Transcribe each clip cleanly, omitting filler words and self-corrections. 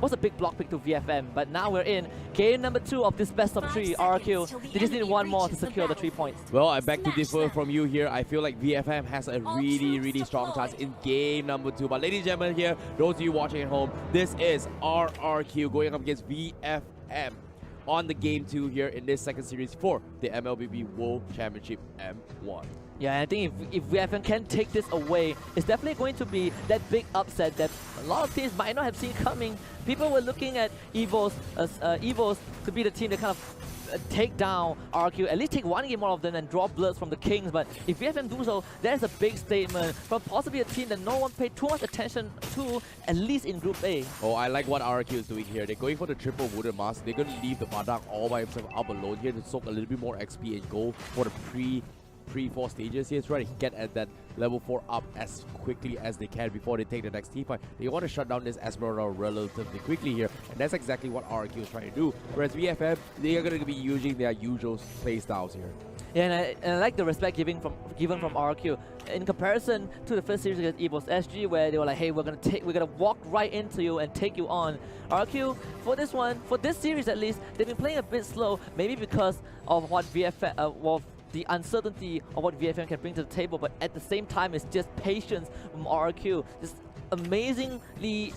was a big block pick to VFM. But now we're in game number 2 of this best of 3 RRQ. They just need one more to secure the 3 points. Well, I beg to differ from you here. I feel like VFM has a really strong chance in game number 2. But ladies and gentlemen here, those of you watching at home, this is RRQ going up against VFM on the game 2 here in this second series for the MLBB World Championship M1. Yeah, I think if VFM can take this away, it's definitely going to be that big upset that a lot of teams might not have seen coming. People were looking at EVOS to be the team that kind of take down RRQ, at least take one game out of them and draw bloods from the Kings. But if VFM do so, there's a big statement from possibly a team that no one paid too much attention to, at least in Group A. Oh, I like what RRQ is doing here. They're going for the triple wooden mask. They're going to leave the Badak all by himself up alone here to soak a little bit more XP and go for the pre-4 stages here. Try to get at that level 4 up as quickly as they can before they take the next team fight. They want to shut down this Esmeralda relatively quickly here, and that's exactly what RRQ is trying to do. Whereas VFM, they are going to be using their usual play styles here. Yeah, and I like the respect given from RRQ in comparison to the first series against EVOS SG, where they were like, hey, we're gonna walk right into you and take you on. RRQ for this series at least, they've been playing a bit slow, maybe because of what VFM the uncertainty of what VFM can bring to the table, but at the same time, it's just patience from RRQ. Just amazingly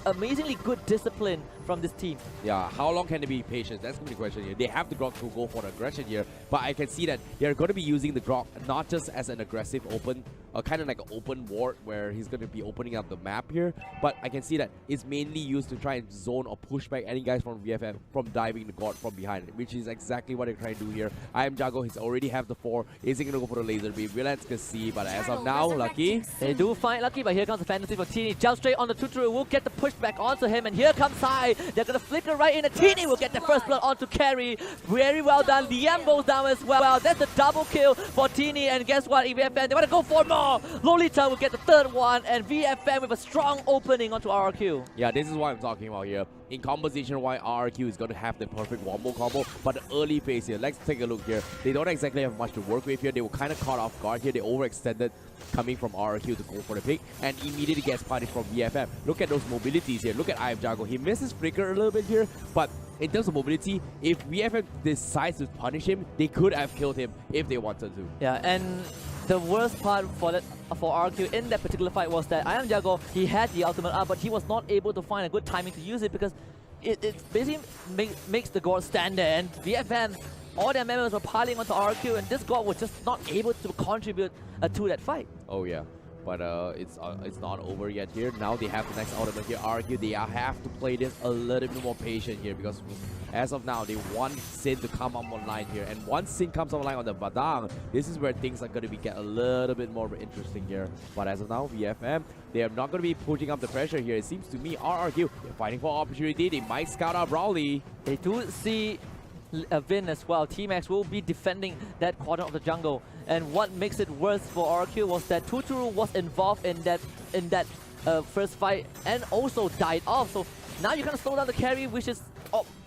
good discipline from this team. Yeah, how long can they be patient? That's going to be the question here. They have the Grok to go for the aggression here, but I can see that they're going to be using the Grok not just as an aggressive open, kind of like an open ward where he's going to be opening up the map here, but I can see that it's mainly used to try and zone or push back any guys from VFM from diving the God from behind, which is exactly what they're trying to do here. I am Jago, he's already have the 4. Is he going to go for the laser beam? Let's see, but as of now, Lucky. They do find Lucky, but here comes the fantasy for Teeny. Jump straight on the Tuturu, will get the pushback onto him, and here comes Sai. They're going to flicker right in, and Teeny will get the first blood onto Carry. Very well done. Liam goes down as well. That's the double kill for Teeny, and guess what? VFM, they want to go for more. Lolita will get the 3rd one, and VFM with a strong opening onto RRQ. Yeah, this is what I'm talking about here. In composition, why RRQ is going to have the perfect wombo combo, but the early phase here, let's take a look here. They don't exactly have much to work with here. They were kind of caught off guard here. They overextended coming from RRQ to go for the pick, and immediately gets punished from VFM. Look at those mobilities here. Look at I Am Jago. He misses Flicker a little bit here, but in terms of mobility, if VFM decides to punish him, they could have killed him if they wanted to. Yeah, and the worst part for RRQ in that particular fight was that I Am Jago, he had the ultimate up, but he was not able to find a good timing to use it because it basically makes the God stand there, and VFM, all their members were piling onto RRQ, and this God was just not able to contribute to that fight. Oh yeah, but it's not over yet here. Now they have the next ultimate here. RRQ, they have to play this a little bit more patient here because as of now, they want Sin to come up online here. And once Sin comes online on the Badang, this is where things are going to get a little bit more interesting here. But as of now, VFM, they are not going to be pushing up the pressure here. It seems to me, RRQ, they're fighting for opportunity. They might scout out Brawley. They do see Vin as well. T-Max will be defending that quadrant of the jungle. And what makes it worse for RRQ was that Tuturu was involved in that first fight and also died off. So now you kind of slow down the carry, which is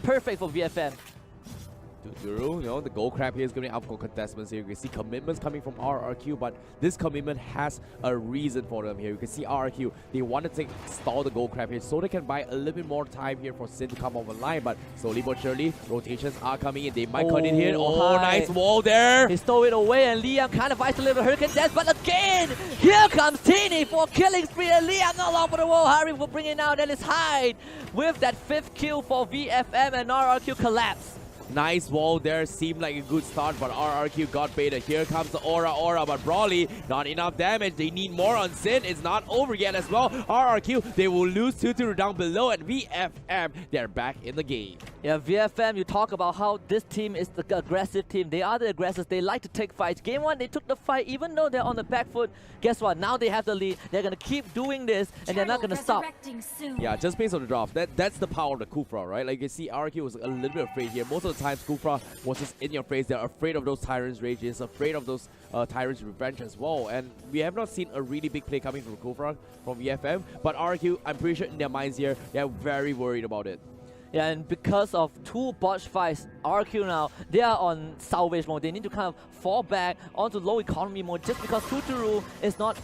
perfect for VFM. Tuturu, the gold crab here is going to be up for contestants here. You can see commitments coming from RRQ, but this commitment has a reason for them here. You can see RRQ, they want to stall the gold crab here so they can buy a little bit more time here for Sin to come over line, but slowly but surely, rotations are coming in. They might cut in here. Oh, nice wall there. He stole it away, and Liam kind of isolated Hurricane Death, but again, here comes Teeny for killing spree, and Liam no longer for the wall. Harry will bring it out, and it's Hyde with that 5th kill for VFM, and RRQ collapse. Nice wall there, seemed like a good start, but RRQ got baited. Here comes the Aura, but Brawley, not enough damage. They need more on Sin. It's not over yet as well. RRQ, they will lose Tuturu down below, and VFM, they're back in the game. Yeah, VFM, you talk about how this team is the aggressive team. They are the aggressors. They like to take fights. Game 1, they took the fight, even though they're on the back foot. Guess what? Now they have the lead. They're going to keep doing this, and they're not going to stop. Yeah, just based on the draft. That's the power of the Kufra, right? Like you see, RRQ was a little bit afraid here. Most of the times, Kufra was just in your face. They're afraid of those Tyrants' rages, afraid of those Tyrants' revenge as well. And we have not seen a really big play coming from Kufra from VFM. But RRQ, I'm pretty sure in their minds here, they're very worried about it. Yeah, and because of two botch fights, RRQ now, they are on salvage mode. They need to kind of fall back onto low economy mode just because Tuturu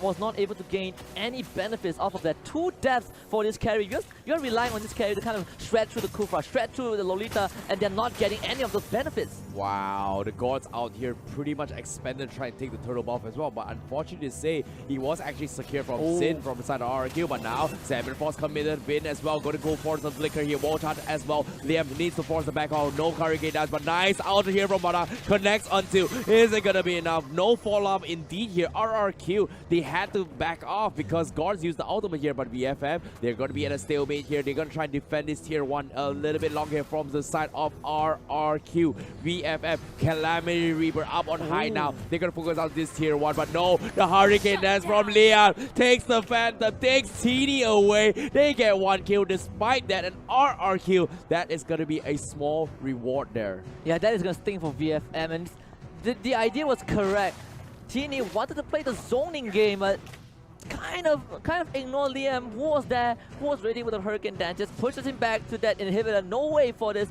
was not able to gain any benefits off of that. Two deaths for this carry. You're relying on this carry to kind of shred through the Kufra, shred through the Lolita, and they're not getting any of those benefits. Wow, the gods out here pretty much expanded trying to take the turtle buff as well, but unfortunately to say, he was actually secured from Sin from the side of RRQ, but now Seven Force committed, Win as well, going to go for some flicker here, Warchat as well. Liam needs to force the back out, no Hurricane Dance, but nice out here from Mana, connects onto, is it gonna be enough? No follow-up indeed here, RRQ, they had to back off because Guards used the ultimate here, but VFM, they're gonna be at a stalemate here, they're gonna try and defend this tier 1 a little bit longer from the side of RRQ. VFM, Calamity Reaper up on high now, they're gonna focus on this tier 1, but no, the Hurricane Dance from Leon takes the Phantom, takes TD away, they get 1 kill despite that, and RRQ, that is gonna be a small reward there. Yeah, that is gonna sting for VFM, and the idea was correct. Teeny wanted to play the zoning game, but kind of ignore Liam, who was there, who was ready with a Hurricane Dance, just pushes him back to that inhibitor. No way for this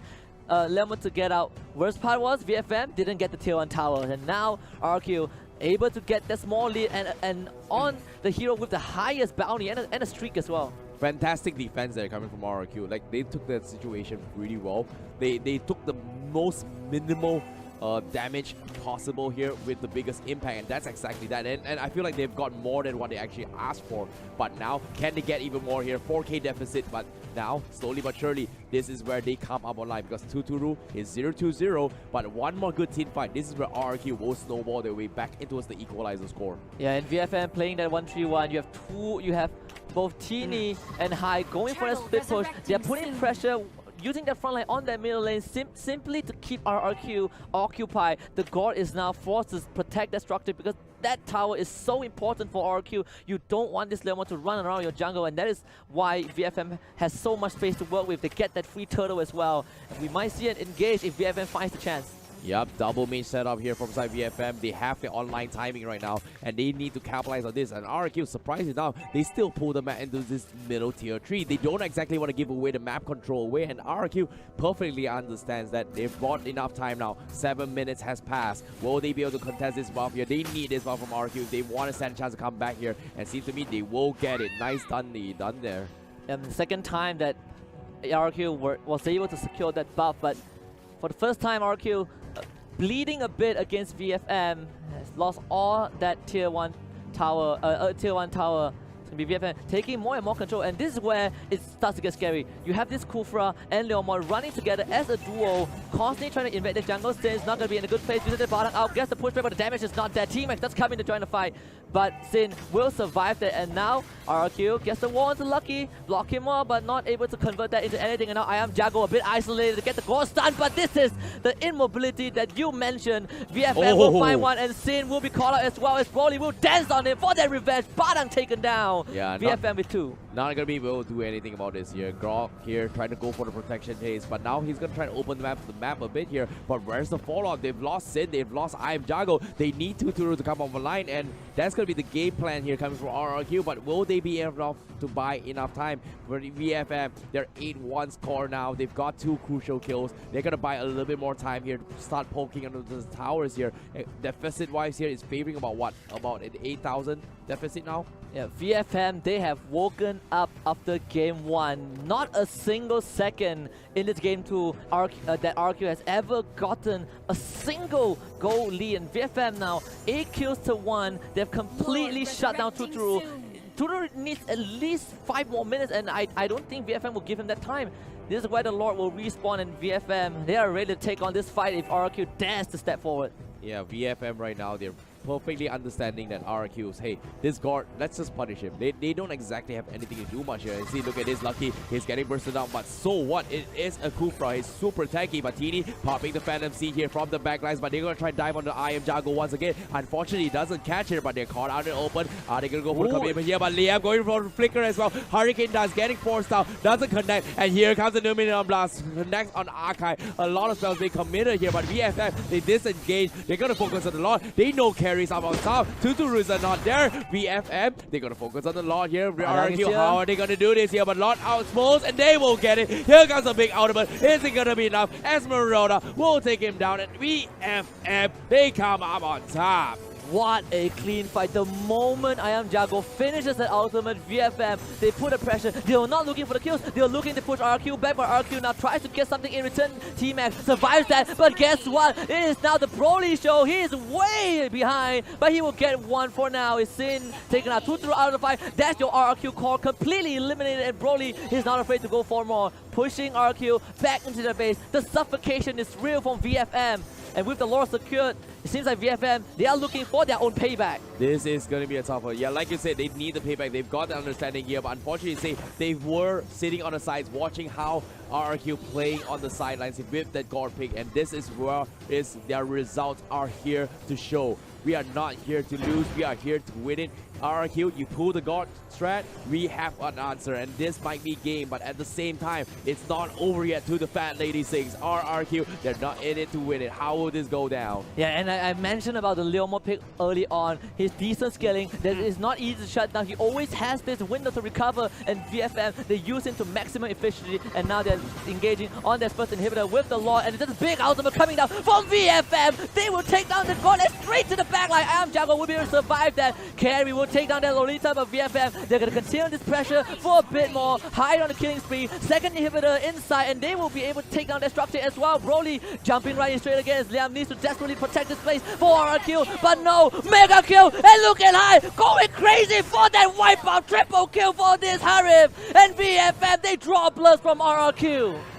Lemon to get out. Worst part was VFM didn't get the tier 1 tower, and now RQ able to get the small lead and on the hero with the highest bounty and a streak as well. Fantastic defense there coming from RRQ. Like, they took that situation really well. They took the most minimal damage possible here with the biggest impact, and that's exactly that. And I feel like they've got more than what they actually asked for, but now can they get even more here? 4k deficit, but now slowly but surely this is where they come up online because Tuturu is 0-2-0, but one more good team fight. This is where RRQ will snowball their way back into the equalizer score. Yeah, and VFM playing that 1-3-1, you have both Teeny and High going for a split push. They're putting pressure using their front line on that middle lane simply to keep RRQ occupied. The God is now forced to protect that structure because that tower is so important for RRQ. You don't want this Lemon to run around your jungle, and that is why VFM has so much space to work with. They get that free turtle as well. And we might see it engage if VFM finds the chance. Yep, double main setup here from side VFM. They have the online timing right now, and they need to capitalize on this. And RRQ, surprisingly enough, they still pull the map into this middle tier 3. They don't exactly want to give away the map control away, and RRQ perfectly understands that they've bought enough time now. 7 minutes has passed. Will they be able to contest this buff here? They need this buff from RRQ if they want to stand a chance to come back here. And seems to me they will get it. Nice done there. And the second time that RRQ was able to secure that buff, but for the first time RRQ bleeding a bit against VFM, has lost all that tier 1 tower. It's going to be VFM taking more and more control, and this is where it starts to get scary. You have this Kufra and Leomord running together as a duo, constantly trying to invade the jungle. Sin is not going to be in a good place. Uses the bottom out, gets the pushback, but the damage is not there. T-Max does come in to join the fight, but Sin will survive that, and now RRQ gets the wall into Lucky, block him more, but not able to convert that into anything, and now I am Jago a bit isolated to get the Ghost stun, but this is the immobility that you mentioned. VFM will find one, and Sin will be called out as well as Broly will dance on him for their revenge. Badang taken down. Yeah, VFM with 2. Not gonna be able to do anything about this here. Grok here trying to go for the protection haze, but now he's gonna try to open the map a bit here. But where's the follow-up? They've lost Sin, they've lost I am Jago. They need Tuturu to come off the line, and that's gonna be the game plan here coming from RRQ. But will they be enough to buy enough time for the VFM? They're 8-1 score now. They've got 2 crucial kills. They're gonna buy a little bit more time here to start poking under the towers here. Deficit-wise here is favoring about what? About an 8,000 deficit now? Yeah, VFM, they have woken up after game 1. Not a single second in this game 2 that RQ has ever gotten a single goal lead. And VFM now, 8 kills to 1. They've completely shut down Tuturu. Tuturu needs at least 5 more minutes, and I don't think VFM will give him that time. This is where the Lord will respawn, and VFM, they are ready to take on this fight if RQ dares to step forward. Yeah, VFM right now, they're perfectly understanding that RRQ's, hey, this guard, let's just punish him. They don't exactly have anything to do much here. And see, look at this, Lucky, he's getting bursted out, but so what? It is a Kufra, he's super tanky, but Teeny popping the Phantom Seed here from the backlines, but they're going to try and dive on the I am Jago once again. Unfortunately, he doesn't catch it, but they're caught out in open. Are they going to go for the commitment here? But Liam going for Flicker as well. Hurricane Dance getting forced out, doesn't connect, and here comes the new Minimum Blast. Connects on Archive. A lot of spells being committed here, but VFM, they disengage. They're going to focus on the Lord. They know carry carries up on top. Tuturus are not there. VFM, they're gonna focus on the Lord here. RRQ, here. how are they gonna do this here? But Lord outsmolds and they will get it. Here comes a big ultimate. Is it gonna be enough? Esmeralda will take him down, and VFM, they come up on top. What a clean fight. The moment I Am Jago finishes that ultimate, VFM, they put the pressure. They were not looking for the kills. They were looking to push RRQ back, but RRQ now tries to get something in return. T-Max survives that, but guess what? It is now the Broly show. He is way behind, but he will get one for now. Is Sin taking out Tuturu out of the fight. That's your RRQ core completely eliminated, and Broly is not afraid to go for more. Pushing RRQ back into the base. The suffocation is real from VFM. And with the lore secured, it seems like VFM, they are looking for their own payback. This is going to be a tough one. Yeah, like you said, they need the payback. They've got the understanding here, but unfortunately, they were sitting on the sides watching how RRQ playing on the sidelines with that God pick, and this is where their results are here to show. We are not here to lose. We are here to win it. RRQ, you pull the God strat, we have an answer, and this might be game, but at the same time, it's not over yet to the Fat Lady 6. RRQ, they're not in it to win it. How will this go down? Yeah, and I mentioned about the Leomo pick early on. His decent scaling that is not easy to shut down. He always has this window to recover, and VFM, they use him to maximum efficiency, and now they're engaging on their first inhibitor with the Lord, and it's this big ultimate coming down from VFM. They will take down the God straight to the back line. Am Jago will be able to survive that. Carry will take down that Lolita, but VFM, they're going to continue this pressure for a bit more. Hide on the killing spree. Second inhibitor inside, and they will be able to take down their structure as well. Broly jumping right in straight against Liam needs to desperately protect this place for RRQ, but no, mega kill, and look at High going crazy for that wipeout. Triple kill for this Harif, and VFM, they draw blood from RRQ.